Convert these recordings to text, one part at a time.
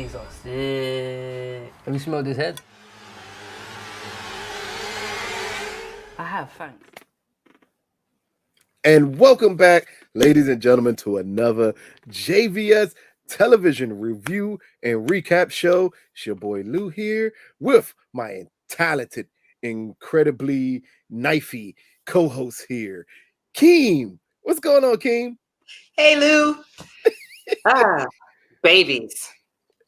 these are sick. Have you smelled this head? I have, thanks. And welcome back, ladies and gentlemen, to another JVS television review and recap show. It's your boy Lou here with my talented, incredibly knifey co-host here, Keem. What's going on, Keem? Hey, Lou. Babies.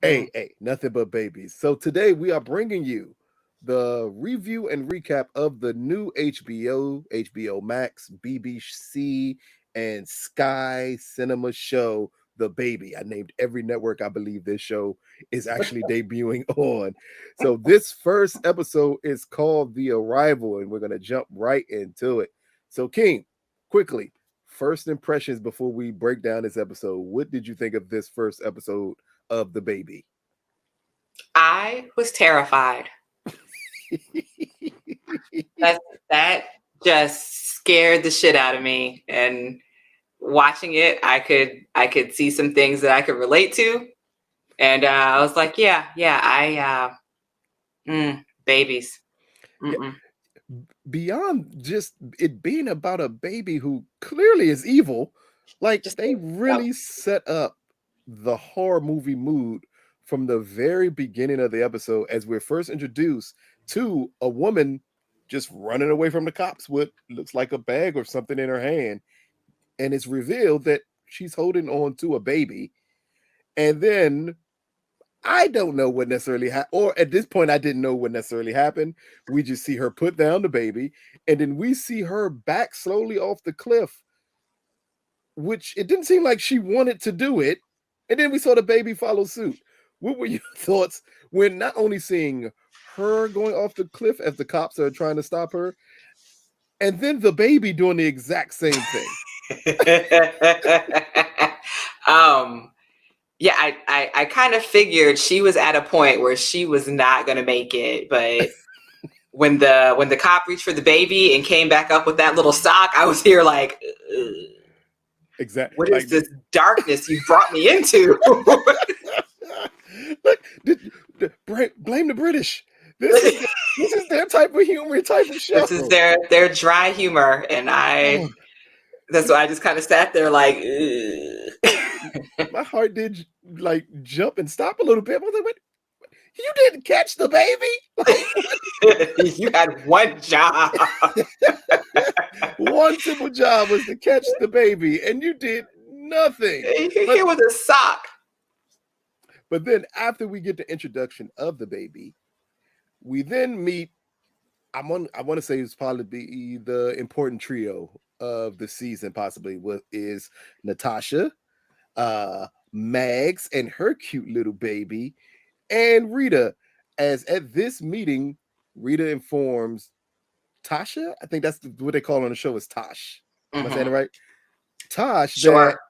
Hey, nothing but babies. So today we are bringing you the review and recap of the new HBO Max, BBC, and Sky Cinema show, The Baby. I named every network I believe this show is actually debuting on. So this first episode is called The Arrival, and we're going to jump right into it. So King, quickly, first impressions before we break down this episode. What did you think of this first episode of The Baby? I was terrified. that just scared the shit out of me. And watching it, I could see some things that I could relate to. And I was like, babies. Yeah. Beyond just it being about a baby who clearly is evil, like they really set up the horror movie mood from the very beginning of the episode as we're first introduced to a woman just running away from the cops with looks like a bag or something in her hand, and it's revealed that she's holding on to a baby. And then I don't know what necessarily happened, or at this point, I didn't know what necessarily happened. We just see her put down the baby, and then we see her back slowly off the cliff, which it didn't seem like she wanted to do it. And then we saw the baby follow suit. What were your thoughts when not only seeing her going off the cliff as the cops are trying to stop her, and then the baby doing the exact same thing? Yeah, I kind of figured she was at a point where she was not going to make it, but when the cop reached for the baby and came back up with that little sock, I was here like, exactly. What is this darkness you brought me into? Look, blame the British. This is their type of humor, type of show. This is their dry humor, and that's why I just kind of sat there like. My heart did like jump and stop a little bit. I was like, "What? You didn't catch the baby? You had one job. One simple job was to catch the baby, and you did nothing. Here with a sock." But then after we get the introduction of the baby, we then meet, I want to say it's probably the important trio of the season, possibly, is Natasha, Mags and her cute little baby, and Rita. As at this meeting, Rita informs Tasha, I think that's what they call on the show, is Tosh. Am I saying it right? Tosh, sure.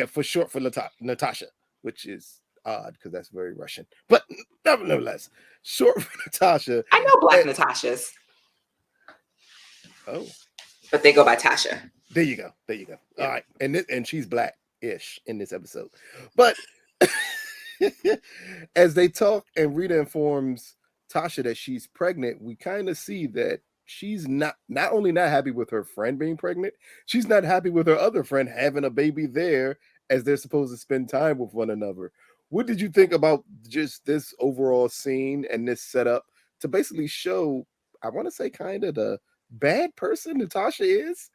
For short for Natasha, which is odd because that's very Russian. But nevertheless, short for Natasha. I know Black Natashas. Oh. But they go by Tasha. There you go. Yeah. All right. And she's Black-ish in this episode. But as they talk and Rita informs Tasha that she's pregnant, we kind of see that she's not only not happy with her friend being pregnant, she's not happy with her other friend having a baby there as they're supposed to spend time with one another. What did you think about just this overall scene and this setup to basically show, I want to say, kind of the bad person Natasha is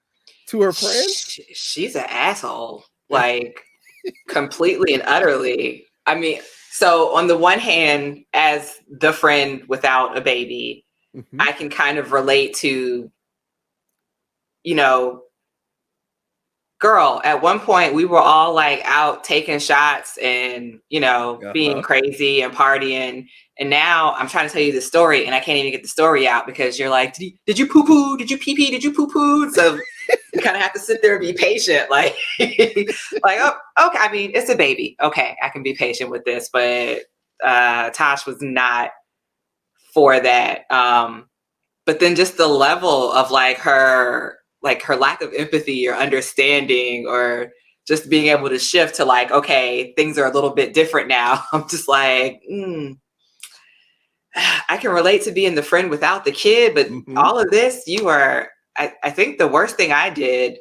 to her friends? She's an asshole, like completely and utterly. I mean, so on the one hand, as the friend without a baby, I can kind of relate to, girl, at one point we were all like out taking shots and, being crazy and partying. And now I'm trying to tell you the story and I can't even get the story out because you're like, did you poo-poo? Did you pee-pee? Did you poo-poo? So you kind of have to sit there and be patient. Like, oh, okay. I mean, it's a baby. Okay. I can be patient with this, but Tosh was not for that. But then just the level of her lack of empathy or understanding or just being able to shift to like, okay, things are a little bit different now. I'm just like, I can relate to being the friend without the kid, but all of this, I think the worst thing I did,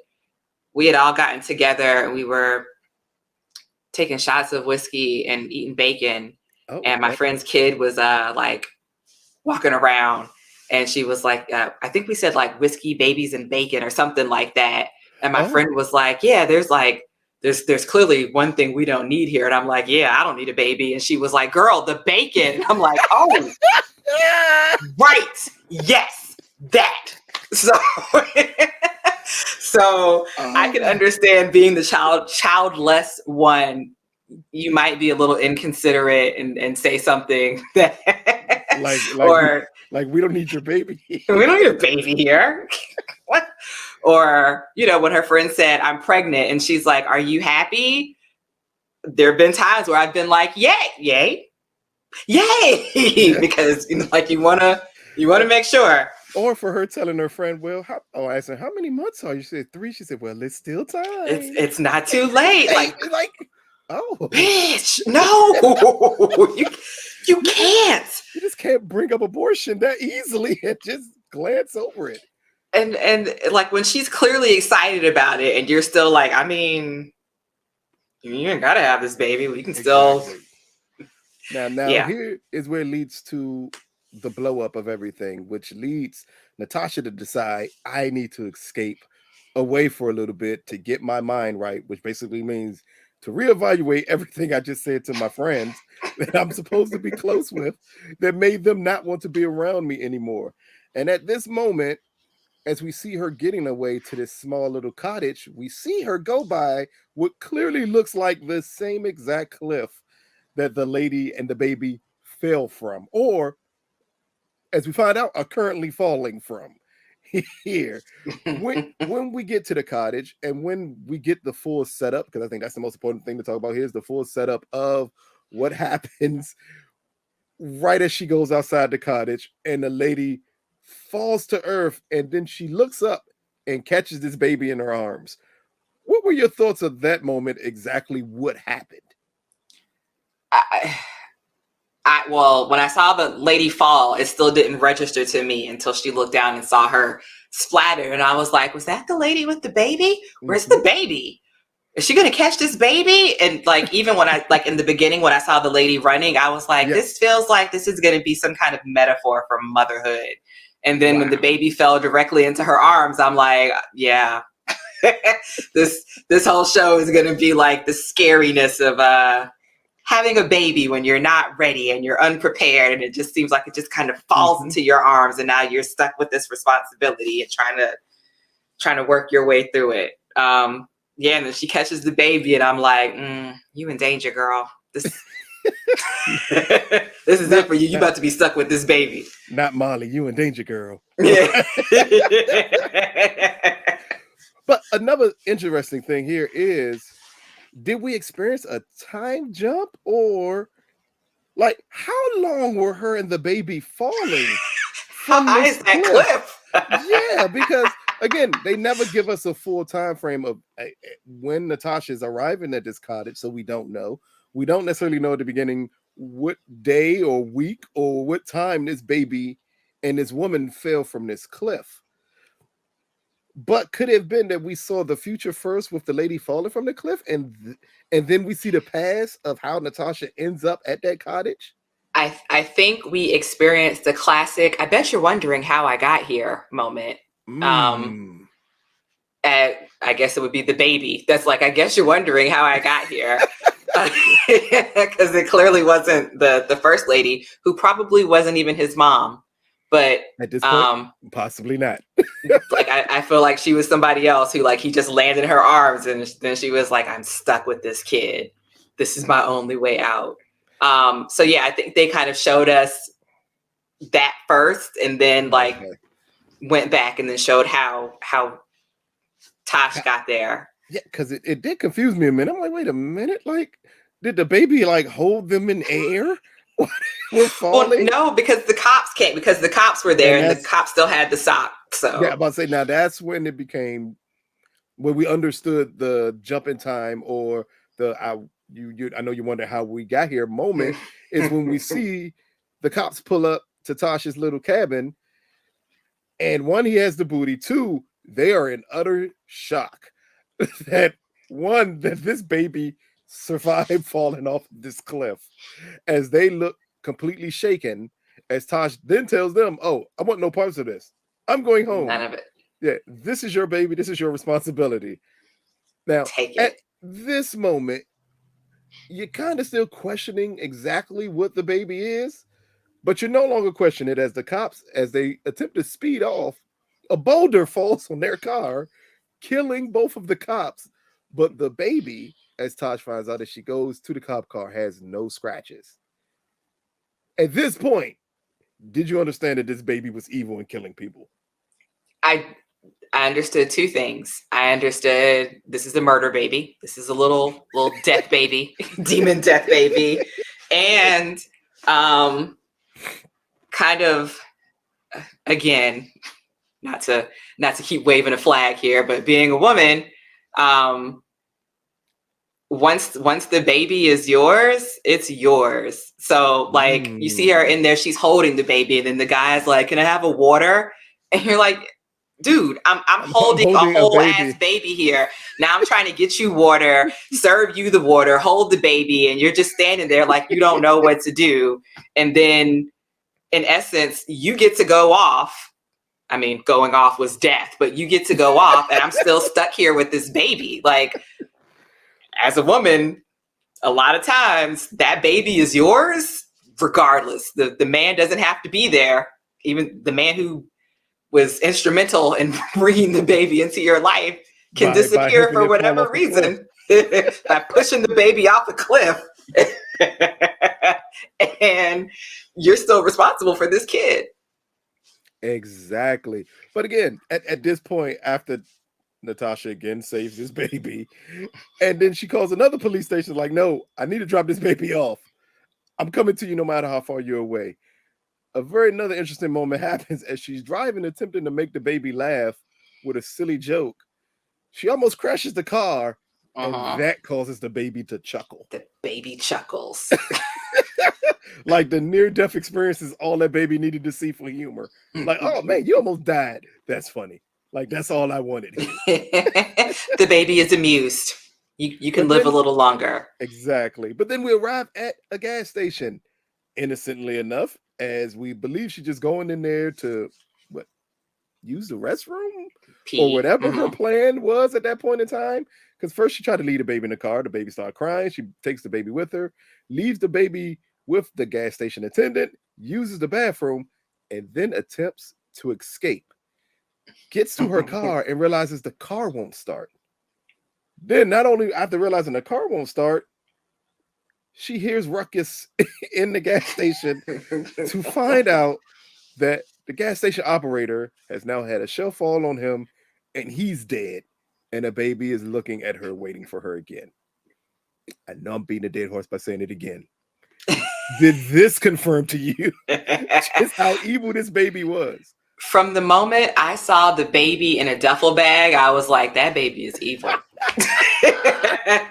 we had all gotten together and we were taking shots of whiskey and eating bacon. And my friend's kid was like walking around, and she was like, I think we said like whiskey, babies, and bacon or something like that. And my friend was like, yeah, there's clearly one thing we don't need here. And I'm like, yeah, I don't need a baby. And she was like, girl, the bacon. And I'm like, oh, right. Yes, that. So, I can understand being the childless one. You might be a little inconsiderate and say something that like we don't need your baby. We don't need a baby here. What? Or, when her friend said, I'm pregnant, and she's like, are you happy? There have been times where I've been like, yay, because like you wanna make sure. Or for her telling her friend, well, I asked her, how many months are you? She said 3. She said, well, it's still time. It's not too late. Like, oh, bitch, no, you can't. You just can't bring up abortion that easily and just glance over it. And like when she's clearly excited about it, and you're still like, I mean, you ain't gotta have this baby. We can still. Now here is where it leads to the blow up of everything, which leads Natasha to decide I need to escape away for a little bit to get my mind right, which basically means to reevaluate everything I just said to my friends that I'm supposed to be close with that made them not want to be around me anymore. And at this moment, as we see her getting away to this small little cottage, we see her go by what clearly looks like the same exact cliff that the lady and the baby fell from, or as we find out, are currently falling from here. When we get to the cottage and when we get the full setup, because I think that's the most important thing to talk about here, is the full setup of what happens right as she goes outside the cottage and the lady falls to earth, and then she looks up and catches this baby in her arms. What were your thoughts of that moment? Exactly what happened? Well, when I saw the lady fall, it still didn't register to me until she looked down and saw her splattered. And I was like, was that the lady with the baby? Where's the baby? Is she going to catch this baby? And like, even when in the beginning, when I saw the lady running, I was like, this feels like this is going to be some kind of metaphor for motherhood. And then when the baby fell directly into her arms, I'm like, yeah, this whole show is going to be like the scariness of, having a baby when you're not ready and you're unprepared, and it just seems like it just kind of falls into your arms, and now you're stuck with this responsibility and trying to work your way through it. And then she catches the baby, and I'm like, you in danger, girl. This is it for you. You about to be stuck with this baby. Not Molly, you in danger, girl. Yeah. But another interesting thing here is, did we experience a time jump, or like how long were her and the baby falling from how high is that cliff? Yeah, because again, they never give us a full time frame of when Natasha is arriving at this cottage, so we don't know. We don't necessarily know at the beginning what day or week or what time this baby and this woman fell from this cliff. But could it have been that we saw the future first with the lady falling from the cliff, and then we see the past of how Natasha ends up at that cottage? I think we experienced the classic, I bet you're wondering how I got here moment. I guess it would be the baby. That's like, I guess you're wondering how I got here. Because it clearly wasn't the first lady, who probably wasn't even his mom. But at this point, possibly not. Like I feel like she was somebody else who, like, he just landed in her arms, and then she was like, I'm stuck with this kid. This is my only way out. So yeah, I think they kind of showed us that first, and then like went back and then showed how Tosh got there. Yeah, because it did confuse me a minute. I'm like, wait a minute, like, did the baby like hold them in air? Well, no, because the cops came, because the cops were there, and the cops still had the sock. So yeah, I'm about to say, now that's when it became where we understood the jump in time or the I know you wonder how we got here moment is when we see the cops pull up to Tasha's little cabin, and one, he has the booty. Two, they are in utter shock that this baby survived falling off this cliff, as they look completely shaken, as Tosh then tells them, "Oh, I want no parts of this. I'm going home. None of it. Yeah, this is your baby. This is your responsibility." Now, Take it. at this moment, you're kind of still questioning exactly what the baby is, but you're no longer questioning it, as the cops, as they attempt to speed off, a boulder falls on their car, killing both of the cops. But the baby, as Tosh finds out as she goes to the cop car, has no scratches. At this point, did you understand that this baby was evil and killing people? I understood two things. I understood this is a murder baby. This is a little death baby, demon death baby. And kind of, again, not to keep waving a flag here, but being a woman, once the baby is yours, it's yours. So like you see her in there, she's holding the baby, and then the guy's like, "Can I have a water?" And you're like, "Dude, I'm holding a whole ass baby here. Now I'm trying to get you water, serve you the water, hold the baby," and you're just standing there like you don't know what to do. And then in essence, you get to go off. I mean, going off was death, but you get to go off, and I'm still stuck here with this baby. Like, as a woman, a lot of times that baby is yours regardless. The man doesn't have to be there. Even the man who was instrumental in bringing the baby into your life can disappear for whatever reason by pushing the baby off the cliff. And you're still responsible for this kid. Exactly. But again, at this point, after Natasha again saves this baby, and then she calls another police station like, "No, I need to drop this baby off. I'm coming to you no matter how far you're away." Another interesting moment happens as she's driving, attempting to make the baby laugh with a silly joke. She almost crashes the car, and that causes the baby to chuckle. The baby chuckles. Like the near-death experience is all that baby needed to see for humor. Like, "Oh man, you almost died. That's funny." Like, that's all I wanted. The baby is amused. You can live a little longer. Exactly. But then we arrive at a gas station, innocently enough, as we believe she's just going in there to use the restroom or whatever her plan was at that point in time. Because first she tried to leave the baby in the car. The baby started crying. She takes the baby with her, leaves the baby with the gas station attendant, uses the bathroom, and then attempts to escape. Gets to her car and realizes the car won't start. Then, not only after realizing the car won't start, she hears ruckus in the gas station to find out that the gas station operator has now had a shell fall on him and he's dead. And a baby is looking at her, waiting for her again. I know I'm beating a dead horse by saying it again. Did this confirm to you just how evil this baby was? From the moment I saw the baby in a duffel bag, I was like, that baby is evil.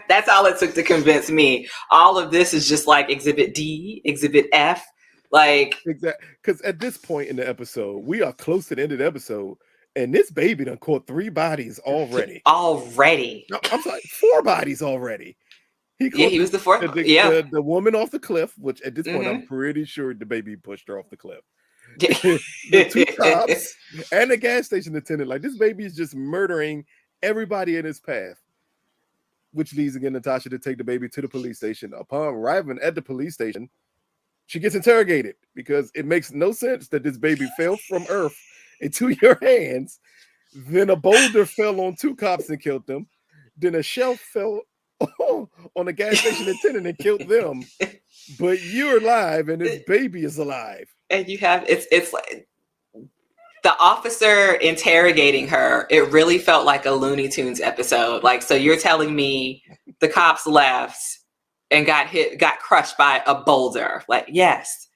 That's all it took to convince me. All of this is just like Exhibit D, Exhibit F. Like, exactly. Because at this point in the episode, we are close to the end of the episode, and this baby done caught 3 bodies already. No, I'm sorry, 4 bodies already. He was the 4th. The woman off the cliff, which at this point, I'm pretty sure the baby pushed her off the cliff. The 2 cops and the gas station attendant. Like, this baby is just murdering everybody in his path, which leads again Natasha to take the baby to the police station. Upon arriving at the police station, she gets interrogated because it makes no sense that this baby fell from earth into your hands. Then a boulder fell on 2 cops and killed them. Then a shelf fell on a gas station attendant and killed them. But you're alive and this baby is alive. And you have it's like the officer interrogating her. It really felt like a Looney Tunes episode. Like, so you're telling me the cops left and got crushed by a boulder? Like, yes.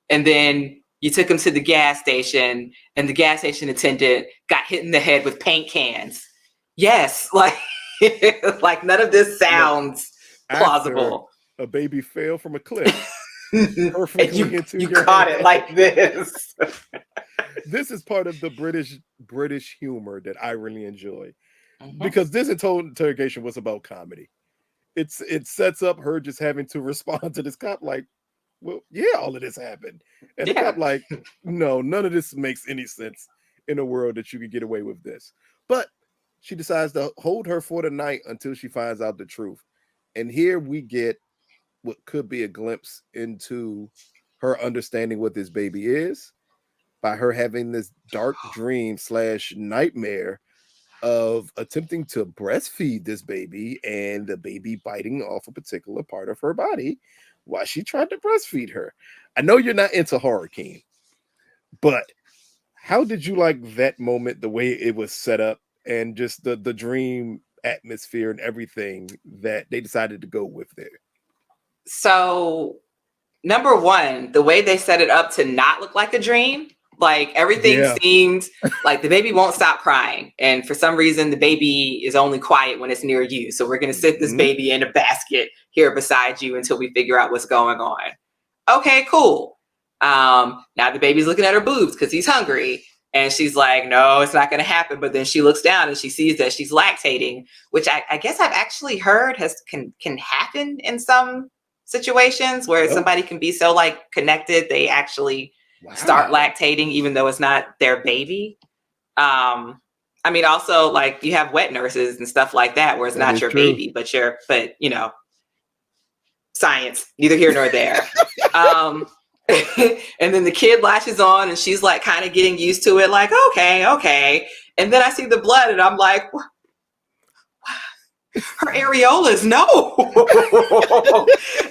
And then you took him to the gas station and the gas station attendant got hit in the head with paint cans. Yes, like like none of this sounds plausible. A baby fell from a cliff perfectly and into you your caught hand. it like this. This is part of the British humor that I really enjoy, Mhm. because this interrogation was about comedy. It sets up her just having to respond to this cop like, well, yeah, all of this happened, and the Yeah. cop like, no, none of this makes any sense in a world that you could get away with this. But she decides to hold her for the night until she finds out the truth, and here we get what could be a glimpse into her understanding what this baby is by her having this dark dream / nightmare of attempting to breastfeed this baby and the baby biting off a particular part of her body while she tried to breastfeed her. I know you're not into horror, Keem, but how did you like that moment, the way it was set up, and just the dream atmosphere and everything that they decided to go with there? So, number one, the way they set it up to not look like a dream, like everything seemed like the baby won't stop crying. And for some reason, the baby is only quiet when it's near you. So we're going to sit this baby in a basket here beside you until we figure out what's going on. Okay, cool. Now the baby's looking at her boobs because he's hungry. And she's like, no, it's not going to happen. But then she looks down and she sees that she's lactating, which I guess I've actually heard can happen in some situations where somebody can be so like connected they actually start lactating even though it's not their baby. I mean, also like you have wet nurses and stuff like that where it's not your baby, but you know, science, neither here nor there. And then the kid latches on and she's like kind of getting used to it, like, okay. And then I see the blood and I'm like, her areolas, no.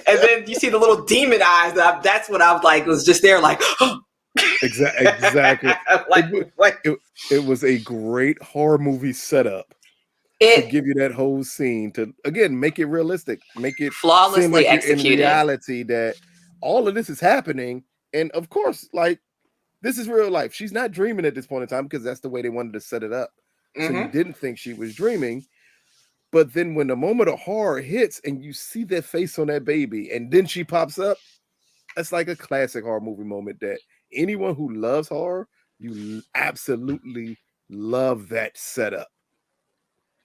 And then you see the little demon eyes. That's what I was like, was just there, like, exactly. It was a great horror movie setup to give you that whole scene to again make it realistic, make it flawlessly seem like executed. You're in reality that all of this is happening, and of course, like this is real life. She's not dreaming at this point in time because that's the way they wanted to set it up. So you didn't think she was dreaming. But then when the moment of horror hits and you see that face on that baby and then she pops up, that's like a classic horror movie moment that anyone who loves horror, you absolutely love that setup.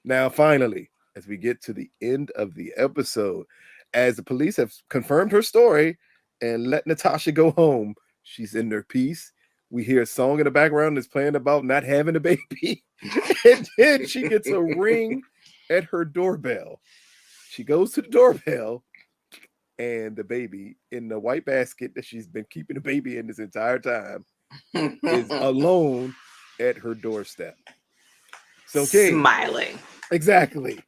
Now, finally, as we get to the end of the episode, as the police have confirmed her story and let Natasha go home, she's in their peace. We hear a song in the background that's playing about not having a baby. And then she gets a ring at her doorbell. She goes to the doorbell, and the baby in the white basket that she's been keeping the baby in this entire time is alone at her doorstep. So, Keem, smiling. Exactly.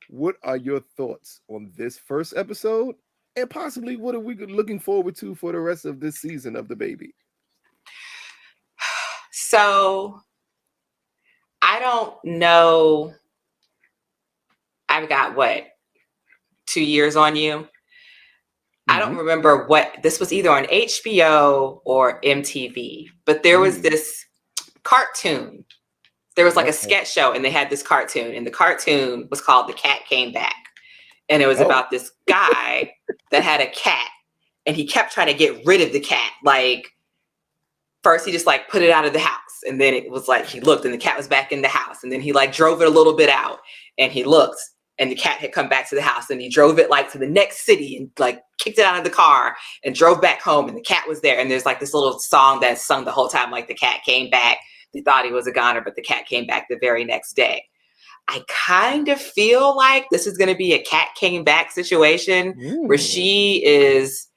What are your thoughts on this first episode? And possibly what are we looking forward to for the rest of this season of The Baby? So, I don't know. I've got 2 years on you. I don't remember what this was, either on HBO or MTV, but there was this cartoon. There was like a sketch show and they had this cartoon, and the cartoon was called The Cat Came Back. And it was about this guy that had a cat and he kept trying to get rid of the cat. Like first he just like put it out of the house, and then it was like he looked and the cat was back in the house, and then he like drove it a little bit out and he looked and the cat had come back to the house, and he drove it like to the next city and like kicked it out of the car and drove back home, and the cat was there. And there's like this little song that's sung the whole time, like the cat came back. They thought he was a goner, but the cat came back the very next day. I kind of feel like this is going to be a cat came back situation where she is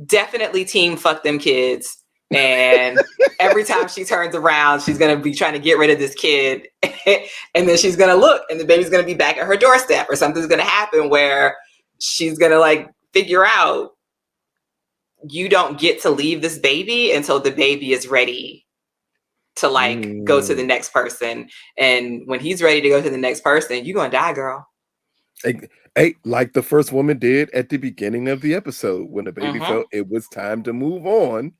definitely team fuck them kids. And every time she turns around, she's going to be trying to get rid of this kid. And then she's going to look and the baby's going to be back at her doorstep, or something's going to happen where she's going to like figure out you don't get to leave this baby until the baby is ready to like go to the next person. And when he's ready to go to the next person, you're going to die, girl. Hey, like the first woman did at the beginning of the episode when the baby felt it was time to move on.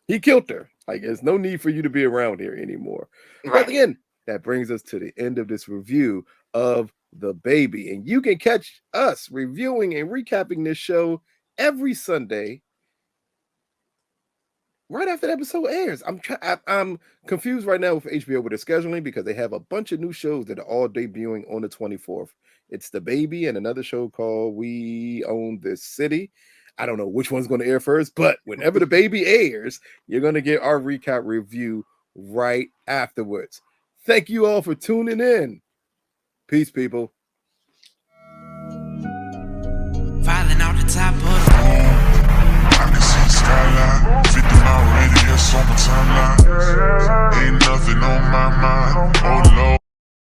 He killed her. Like, there's no need for you to be around here anymore. Right. But again, that brings us to the end of this review of The Baby. And you can catch us reviewing and recapping this show every Sunday right after the episode airs. I'm confused right now with HBO with their scheduling because they have a bunch of new shows that are all debuting on the 24th. It's The Baby and another show called We Own This City. I don't know which one's going to air first, but whenever The Baby airs, you're going to get our recap review right afterwards. Thank you all for tuning in. Peace, people. Falling out the top of the moon. I can see the skyline. 50 mile radius on my timeline. Ain't nothing on my mind. Oh Lord.